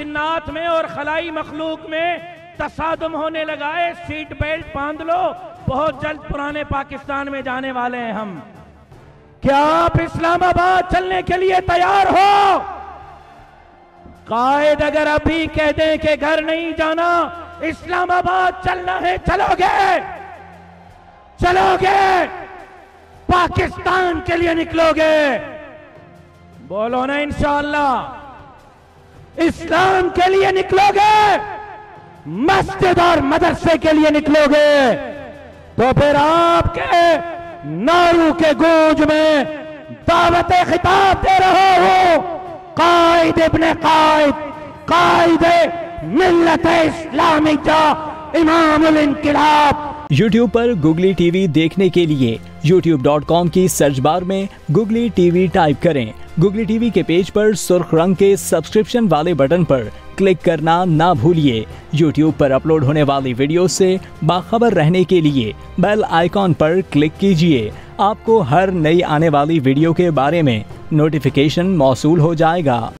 जिन्नात में और खलाई मखलूक में तसादुम होने लगा है। सीट बेल्ट बांध लो, बहुत जल्द पुराने पाकिस्तान में जाने वाले हैं हम। क्या आप इस्लामाबाद चलने के लिए तैयार हो? कायद अगर अभी कह दें कि घर नहीं जाना, इस्लामाबाद चलना है, चलोगे? चलोगे? पाकिस्तान के लिए निकलोगे? बोलो ना इंशाअल्लाह। इस्लाम के लिए निकलोगे, मस्जिद और मदरसे के लिए निकलोगे, तो फिर आपके नारों के गूंज में दावत खिताब दे रहे हो कायद इब्ने कायद, कायद मिल्लत इस्लामिया, इमामुल इनकिलाब। YouTube पर गुगली टीवी देखने के लिए youtube.com की सर्च बार में गुगली टीवी टाइप करें। गुगली टीवी के पेज पर सुर्ख रंग के सब्सक्रिप्शन वाले बटन पर क्लिक करना ना भूलिए। YouTube पर अपलोड होने वाली वीडियो से बाखबर रहने के लिए बेल आइकॉन पर क्लिक कीजिए। आपको हर नई आने वाली वीडियो के बारे में नोटिफिकेशन मौसूल हो जाएगा।